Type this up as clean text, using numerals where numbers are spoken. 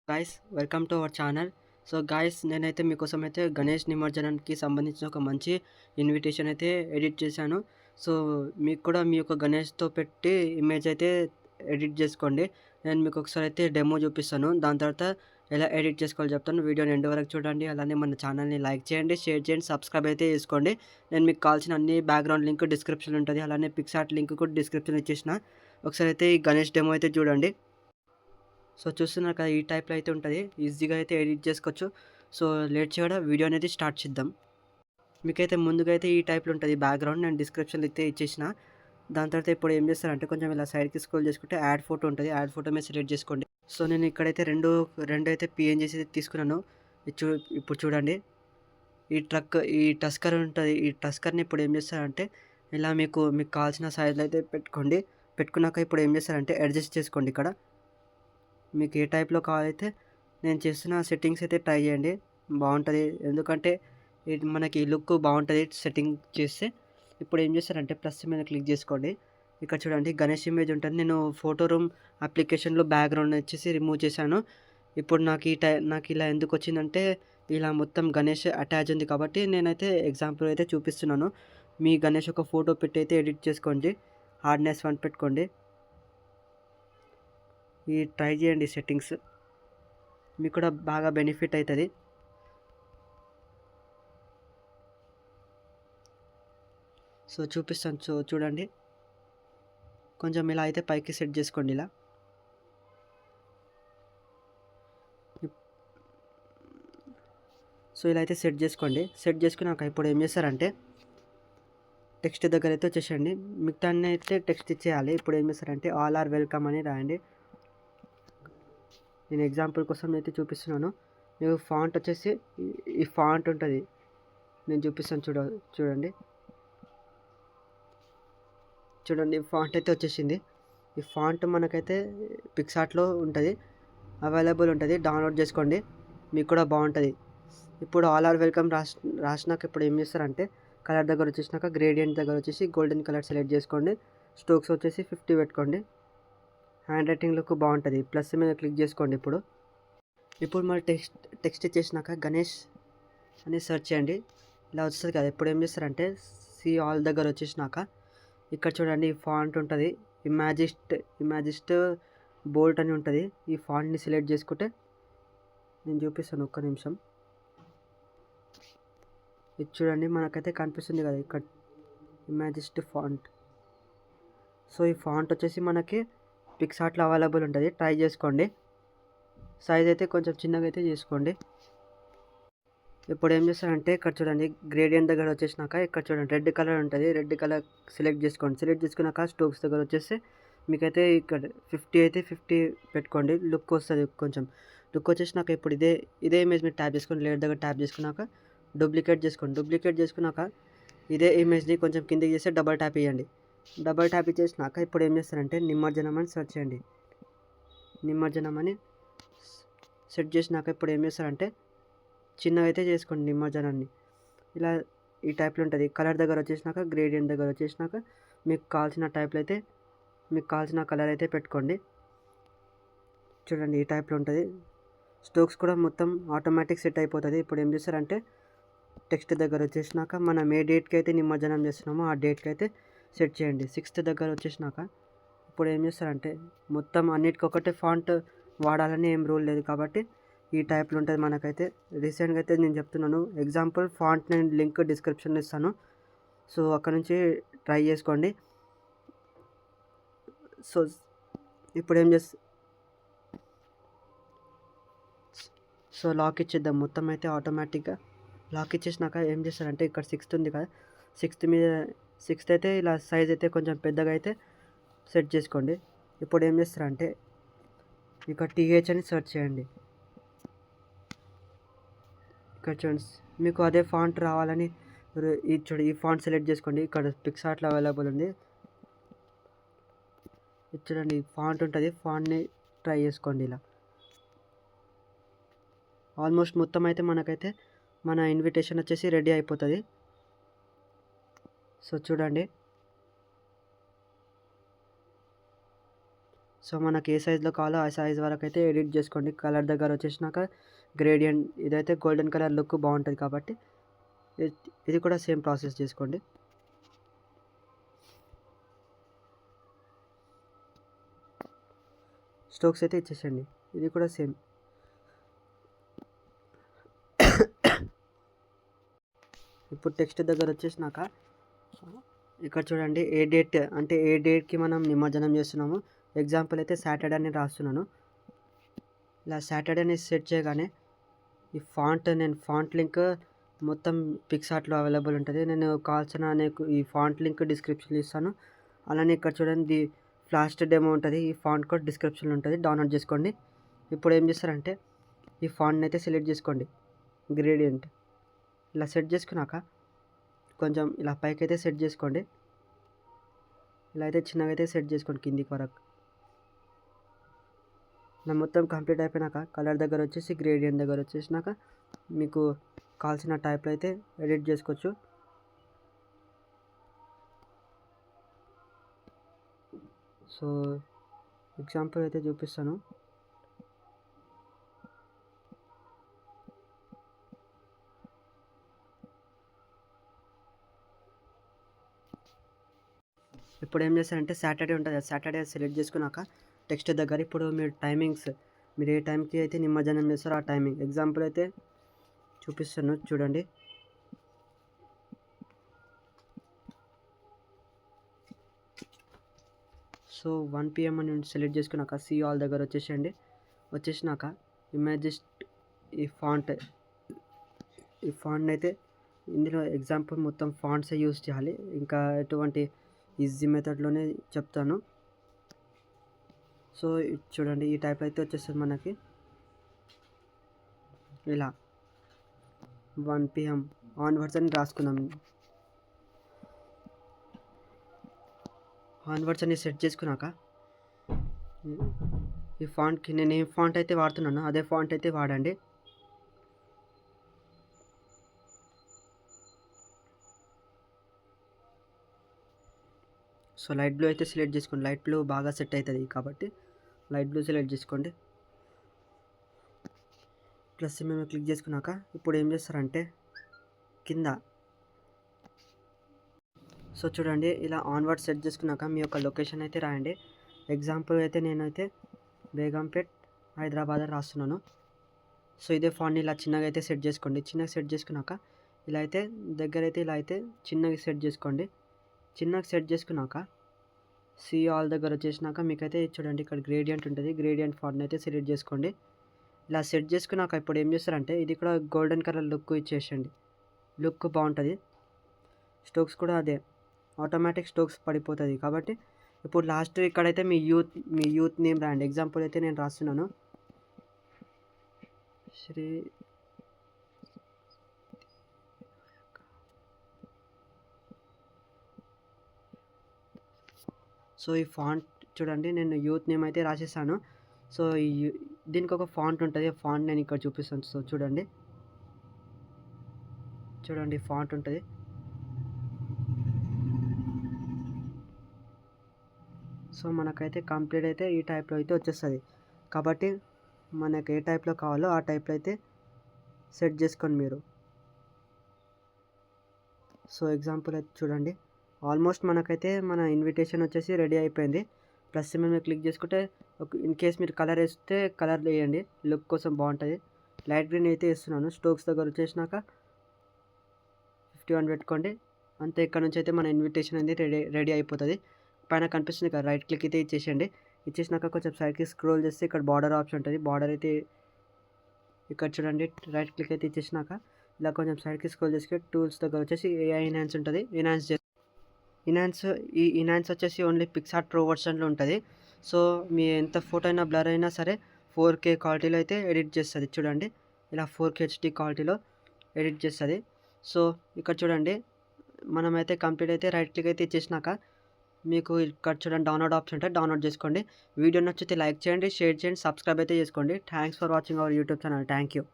Guys welcome to our channel. So guys నేనైతే మీకోసం అయితే గణేష్ నిమజ్జనానికి సంబంధించిన ఒక మంచి ఇన్విటేషన్ అయితే ఎడిట్ చేశాను. సో మీకు కూడా మీ యొక్క గణేష్తో పెట్టి ఇమేజ్ అయితే ఎడిట్ చేసుకోండి. నేను మీకు ఒకసారి అయితే డెమో చూపిస్తాను. దాని తర్వాత ఎలా ఎడిట్ చేసుకోవాలో చెప్తాను. వీడియోని ఎండ్ వరకు చూడండి. అలానే మన ఛానల్ని లైక్ చేయండి, షేర్ చేయండి, సబ్స్క్రైబ్ అయితే చేసుకోండి. నేను మీకు కావాల్సిన అన్ని బ్యాక్గ్రౌండ్ లింక్ డిస్క్రిప్షన్ ఉంటుంది. అలానే పిక్సార్ట్ లింక్ కూడా డిస్క్రిప్షన్ ఇచ్చేసిన. ఒకసారి అయితే ఈ గణేష్ డెమో అయితే చూడండి. సో చూస్తున్నారు కదా, ఈ టైప్లో అయితే ఉంటుంది. ఈజీగా అయితే ఎడిట్ చేసుకోవచ్చు. సో లేట్ చేయడం వీడియో అనేది స్టార్ట్ చేద్దాం. మీకైతే ముందుగా అయితే ఈ టైప్లో ఉంటుంది బ్యాక్గ్రౌండ్. నేను డిస్క్రిప్షన్లో అయితే ఇచ్చేసిన. దాని తర్వాత ఇప్పుడు ఏం చేస్తారంటే కొంచెం ఇలా సైడ్కి స్క్రోల్ చేసుకుంటే యాడ్ ఫోటో ఉంటుంది. యాడ్ ఫోటో మీద సెలెక్ట్ చేసుకోండి. సో నేను ఇక్కడైతే రెండు అయితే పిఎన్జీస్ అయితే తీసుకున్నాను. ఇప్పుడు చూడండి, ఈ టస్కర్ ఉంటుంది. ఈ టస్కర్ని ఇప్పుడు ఏం చేస్తారంటే ఇలా మీకు కావాల్సిన సైజులో అయితే పెట్టుకోండి. పెట్టుకున్నాక ఇప్పుడు ఏం చేస్తారంటే అడ్జస్ట్ చేసుకోండి. ఇక్కడ మీకు ఏ టైప్లో కావాలైతే నేను చేస్తున్న సెట్టింగ్స్ అయితే ట్రై చేయండి, బాగుంటుంది. ఎందుకంటే ఇది మనకి లుక్ బాగుంటుంది సెట్టింగ్ చేస్తే. ఇప్పుడు ఏం చేస్తారంటే ప్లస్ మీద క్లిక్ చేసుకోండి. ఇక్కడ చూడండి గణేష్ ఇమేజ్ ఉంటుంది. నేను ఫోటో రూమ్ అప్లికేషన్లో బ్యాక్గ్రౌండ్ వచ్చేసి రిమూవ్ చేశాను. ఇప్పుడు నాకు ఇలా ఎందుకు వచ్చిందంటే ఇలా మొత్తం గణేష్ అటాచ్ ఉంది కాబట్టి నేనైతే ఎగ్జాంపుల్ అయితే చూపిస్తున్నాను. మీ గణేష్ ఒక ఫోటో పెట్టి అయితే ఎడిట్ చేసుకోండి. హార్డ్నెస్ 1 పెట్టుకోండి. ఈ ట్రై చేయండి సెట్టింగ్స్, మీకు కూడా బాగా బెనిఫిట్ అవుతుంది. సో చూపిస్తాను. చూడండి, కొంచెం ఇలా అయితే పైకి సెట్ చేసుకోండి. ఇలా సో ఇలా అయితే సెట్ చేసుకోండి. సెట్ చేసుకున్నాక ఇప్పుడు ఏం చేస్తారంటే టెక్స్ట్ దగ్గర అయితే వచ్చేసండి. మిగతా అయితే టెక్స్ట్ ఇచ్చేయాలి. ఇప్పుడు ఏం చేస్తారంటే ఆల్ ఆర్ వెల్కమ్ అని రాయండి. నేను ఎగ్జాంపుల్ కోసం అయితే చూపిస్తున్నాను. మీకు ఫాంట్ వచ్చేసి ఈ ఫాంట్ ఉంటుంది. నేను చూపిస్తాను. చూడండి ఫాంట్ అయితే వచ్చేసింది. ఈ ఫాంట్ మనకైతే పిక్సార్ట్లో ఉంటుంది, అవైలబుల్ ఉంటుంది. డౌన్లోడ్ చేసుకోండి, మీకు కూడా బాగుంటుంది. ఇప్పుడు ఆల్ ఆర్ వెల్కమ్ రాసినాక ఇప్పుడు ఏం చేస్తారంటే కలర్ దగ్గర వచ్చేసినాక గ్రేడియంట్ దగ్గర వచ్చేసి గోల్డెన్ కలర్ సెలెక్ట్ చేసుకోండి. స్ట్రోక్స్ వచ్చేసి 50 పెట్టుకోండి. హ్యాండ్ రైటింగ్ లుక్ బాగుంటుంది. ప్లస్ మీద క్లిక్ చేసుకోండి. ఇప్పుడు మరి టెక్స్ట్ ఇచ్చేసినాక గణేష్ అని సెర్చ్ చేయండి. ఇలా వస్తుంది కదా. ఇప్పుడు ఏం చేస్తారంటే సి ఆల్ దగ్గర వచ్చేసినాక ఇక్కడ చూడండి ఈ ఫాంట్ ఉంటుంది. ఇమాజిస్ట్ బోల్ట్ అని ఉంటుంది. ఈ ఫాంట్ని సెలెక్ట్ చేసుకుంటే నేను చూపిస్తాను, ఒక్క నిమిషం. ఇది చూడండి, మనకైతే కనిపిస్తుంది కదా ఇక్కడ ఇమాజిస్ట్ ఫాంట్. సో ఈ ఫాంట్ వచ్చేసి మనకి పిక్సార్ట్లో అవైలబుల్ ఉంటుంది. ట్రై చేసుకోండి. సైజ్ అయితే కొంచెం చిన్నగా అయితే చేసుకోండి. ఇప్పుడు ఏం చేస్తారంటే ఇక్కడ చూడండి గ్రేడియంట్ దగ్గర వచ్చేసినాక ఇక్కడ చూడండి రెడ్ కలర్ ఉంటుంది. రెడ్ కలర్ సెలెక్ట్ చేసుకోండి. సెలెక్ట్ చేసుకున్నాక స్ట్రోక్స్ దగ్గర వచ్చేసి మీకైతే ఇక్కడ 50 పెట్టుకోండి. లుక్ వస్తుంది. కొంచెం లుక్ వచ్చేసినాక ఇప్పుడు ఇదే ఇమేజ్ మీరు ట్యాప్ చేసుకోండి. లేయర్ దగ్గర ట్యాప్ చేసుకున్నాక డూప్లికేట్ చేసుకోండి. డూప్లికేట్ చేసుకున్నాక ఇదే ఇమేజ్ని కొంచెం కిందకి చేస్తే డబల్ ట్యాప్ ఇవ్వండి. డబల్ ట్యాప్ ఇచ్చేసినాక ఇప్పుడు ఏం చేస్తారంటే నిమజ్జనం అని సెర్చ్ చేయండి. నిమజ్జనం అని సెట్ చేసినాక ఇప్పుడు ఏం చేస్తారంటే చిన్నగా అయితే చేసుకోండి నిమజ్జనాన్ని. ఇలా ఈ టైప్లో ఉంటుంది. కలర్ దగ్గర వచ్చేసినాక గ్రేడియంట్ దగ్గర వచ్చేసినాక మీకు కావాల్సిన టైప్లో అయితే మీకు కావాల్సిన కలర్ అయితే పెట్టుకోండి. చూడండి ఈ టైప్లో ఉంటుంది. స్ట్రోక్స్ కూడా మొత్తం ఆటోమేటిక్ సెట్ అయిపోతుంది. ఇప్పుడు ఏం చేస్తారంటే టెక్స్ట్ దగ్గర వచ్చేసినాక మనం ఏ డేట్కి అయితే నిమజ్జనం చేస్తున్నామో ఆ డేట్కి అయితే సెట్ చేయండి. 6th దగ్గర వచ్చేసినాక ఇప్పుడు ఏం చేస్తారంటే మొత్తం అన్నిటికీ ఒకటే ఫాంట్ వాడాలని ఏం రూల్ లేదు కాబట్టి ఈ టైప్లో ఉంటుంది. మనకైతే రీసెంట్గా అయితే నేను చెప్తున్నాను ఎగ్జాంపుల్ ఫాంట్, నేను లింక్ డిస్క్రిప్షన్లో ఇస్తాను. సో అక్కడ నుంచి ట్రై చేసుకోండి. సో ఇప్పుడు ఏం సో లాక్ ఇచ్చేద్దాం. మొత్తం అయితే ఆటోమేటిక్గా లాక్ ఇచ్చేసినాక ఏం చేస్తారంటే ఇక్కడ 6th ఉంది కదా, 6th అయితే ఇలా సైజ్ అయితే కొంచెం పెద్దగా అయితే సెట్ చేసుకోండి. ఇప్పుడు ఏం చేస్తారంటే ఇక్కడ టీహెచ్ అని సెర్చ్ చేయండి. ఇక్కడ చూడండి మీకు అదే ఫాంట్ రావాలని ఈ ఫాంట్ సెలెక్ట్ చేసుకోండి. ఇక్కడ పిక్సార్ట్లో అవైలబుల్ ఉంది. ఇది చూడండి ఫాంట్ ఉంటుంది. ఫాంట్ని ట్రై చేసుకోండి. ఇలా ఆల్మోస్ట్ మొత్తం అయితే మనకైతే మన ఇన్విటేషన్ వచ్చేసి రెడీ అయిపోతుంది. సో చూడండి, సో మనకి ఏ సైజులో కావాలో ఆ సైజ్ వరకు అయితే ఎడిట్ చేసుకోండి. కలర్ దగ్గర వచ్చేసినాక గ్రేడియంట్ ఇదైతే గోల్డెన్ కలర్ లుక్ బాగుంటుంది కాబట్టి ఇది కూడా సేమ్ ప్రాసెస్ చేసుకోండి. స్ట్రోక్స్ అయితే ఇచ్చేసండి. ఇది కూడా సేమ్. ఇప్పుడు టెక్స్ట్ దగ్గర వచ్చేసినాక ఇక్కడ చూడండి ఏ డేట్కి మనం నిమజ్జనం చేస్తున్నాము. ఎగ్జాంపుల్ అయితే సాటర్డే అని రాస్తున్నాను. ఇలా సాటర్డేని సెట్ చేయగానే ఈ నేను ఫాంట్ లింక్ మొత్తం పిక్సార్ట్లో అవైలబుల్ ఉంటుంది. నేను కావాల్సిన ఈ ఫాంట్ లింక్ డిస్క్రిప్షన్లో ఇస్తాను. అలానే ఇక్కడ చూడండి ఫ్లాష్ డెమో ఉంటుంది. ఈ ఫాంట్ కూడా డిస్క్రిప్షన్లో ఉంటుంది, డౌన్లోడ్ చేసుకోండి. ఇప్పుడు ఏం చేస్తారంటే ఈ ఫాంట్ని అయితే సెలెక్ట్ చేసుకోండి. గ్రేడియంట్ ఇలా సెట్ చేసుకున్నాక కొంచెం ఇలా పైకి అయితే సెట్ చేసుకోండి. ఇలా అయితే చిన్నగా అయితే సెట్ చేసుకోండి కిందికి వరకు. ఇలా మొత్తం కంప్లీట్ అయిపోయినాక కలర్ దగ్గర వచ్చేసి గ్రేడియంట్ దగ్గర వచ్చేసినాక మీకు కావాల్సిన టైప్లో అయితే ఎడిట్ చేసుకోవచ్చు. సో ఎగ్జాంపుల్ అయితే చూపిస్తాను. ఇప్పుడు ఏం చేస్తారంటే సాటర్డే ఉంటుంది, సాటర్డే సెలెక్ట్ చేసుకున్నాక టెక్స్ట్ దగ్గర ఇప్పుడు మీరు టైమింగ్స్ మీరు ఏ టైంకి అయితే నిమజ్జనం చేస్తారో ఆ టైమింగ్ ఎగ్జాంపుల్ అయితే చూపిస్తాను చూడండి. సో 1 PM అని సెలెక్ట్ చేసుకున్నాక సీ ఆల్ దగ్గర వచ్చేసినాక ఇమేజిస్ట్ ఈ ఫాంట్ అయితే ఇందులో ఎగ్జాంపుల్ మొత్తం ఫాంట్సే యూజ్ చేయాలి. ఇంకా ఎటువంటి ఈజీ మెథడ్లోనే చెప్తాను. సో చూడండి ఈ టైప్ అయితే వచ్చేస్తుంది మనకి. ఇలా 1 PM ఆన్వర్డ్స్ అని రాసుకున్నాం. ఆన్వర్డ్స్ అని సెట్ చేసుకున్నాక ఈ ఫాంట్కి నేను ఏ ఫాంట్ అయితే వాడుతున్నానో అదే ఫాంట్ అయితే వాడండి. సో లైట్ బ్లూ అయితే సెలెక్ట్ చేసుకోండి. లైట్ బ్లూ బాగా సెట్ అవుతుంది కాబట్టి లైట్ బ్లూ సెలెక్ట్ చేసుకోండి. ప్లస్ మేము క్లిక్ చేసుకున్నాక ఇప్పుడు ఏం చేస్తారంటే కింద సో చూడండి ఇలా ఆన్వర్డ్ సెట్ చేసుకున్నాక మీ యొక్క లొకేషన్ అయితే రాయండి. ఎగ్జాంపుల్ అయితే నేనైతే బేగంపేట్ హైదరాబాద్ రాస్తున్నాను. సో ఇదే ఫాంట్ని ఇలా చిన్నగా అయితే సెట్ చేసుకోండి. చిన్నగా సెట్ చేసుకున్నాక ఇలా అయితే దగ్గర అయితే ఇలా అయితే చిన్నగా సెట్ చేసుకోండి. చిన్నగా సెట్ చేసుకున్నాక సీ ఆల్ దగ్గర వచ్చేసినాక మీకైతే చూడండి ఇక్కడ గ్రేడియంట్ ఉంటుంది. గ్రేడియంట్ ఫాంట్ని అయితే సెలెక్ట్ చేసుకోండి. ఇలా సెట్ చేసుకున్నాక ఇప్పుడు ఏం చేస్తారంటే ఇది కూడా గోల్డెన్ కలర్ లుక్ ఇచ్చేసండి. లుక్ బాగుంటుంది. స్ట్రోక్స్ కూడా అదే ఆటోమేటిక్ స్ట్రోక్స్ పడిపోతుంది కాబట్టి ఇప్పుడు లాస్ట్ ఇక్కడైతే మీ యూత్ నేమ్ రాయండి. ఎగ్జాంపుల్ అయితే నేను రాస్తున్నాను శ్రీ. సో ఈ ఫాంట్ చూడండి నేను యూత్ నేమ్ అయితే రాసేసాను. సో దీనికి ఒక ఫాంట్ ఉంటుంది. ఆ ఫాంట్ నేను ఇక్కడ చూపిస్తాను. సో చూడండి ఫాంట్ ఉంటుంది. సో మనకైతే కంప్లీట్ అయితే ఈ టైప్లో అయితే వచ్చేస్తుంది. కాబట్టి మనకు ఏ టైప్లో కావాలో ఆ టైప్లో అయితే సెట్ చేసుకోండి మీరు. సో ఎగ్జాంపుల్ అయితే చూడండి ఆల్మోస్ట్ మనకైతే మన ఇన్విటేషన్ వచ్చేసి రెడీ అయిపోయింది. ప్లస్ మేము క్లిక్ చేసుకుంటే ఇన్ కేస్ మీరు కలర్ వేస్తే కలర్ వేయండి, లుక్ కోసం బాగుంటుంది. లైట్ గ్రీన్ అయితే వేస్తున్నాను. స్ట్రోక్స్ దగ్గర వచ్చేసినాక 51 పెట్టుకోండి. అంతే. ఇక్కడ నుంచి అయితే మన ఇన్విటేషన్ అనేది రెడీ అయిపోతుంది. పైన కనిపిస్తుంది కదా రైట్ క్లిక్ అయితే ఇచ్చేసినాక కొంచెం సైడ్కి స్క్రోల్ చేస్తే ఇక్కడ బార్డర్ ఆప్షన్ ఉంటుంది. బార్డర్ అయితే ఇక్కడ చూడండి రైట్ క్లిక్ అయితే ఇచ్చేసినాక ఇలా కొంచెం సైడ్కి స్క్రోల్ చేసి టూల్స్ దగ్గర వచ్చేసి ఏఐ ఎన్హాన్స్ ఉంటుంది. ఇన్హాన్స్ వచ్చేసి ఓన్లీ పిక్సార్ట్ ప్రో వర్షన్లో ఉంటుంది. సో మీ ఎంత ఫోటో అయినా బ్లర్ అయినా సరే 4K క్వాలిటీలో అయితే ఎడిట్ చేస్తుంది. చూడండి ఇలా 4K HD క్వాలిటీలో ఎడిట్ చేస్తుంది. సో ఇక్కడ చూడండి మనమైతే కంప్లీట్ అయితే రైట్ క్లిక్ అయితే ఇచ్చేసినాక మీకు ఇక్కడ చూడండి డౌన్లోడ్ ఆప్షన్ ఉంటుంది, డౌన్లోడ్ చేసుకోండి. వీడియో నచ్చితే లైక్ చేయండి, షేర్ చేయండి, సబ్స్క్రైబ్ అయితే చేసుకోండి. Thanks for watching our YouTube channel. Thank you.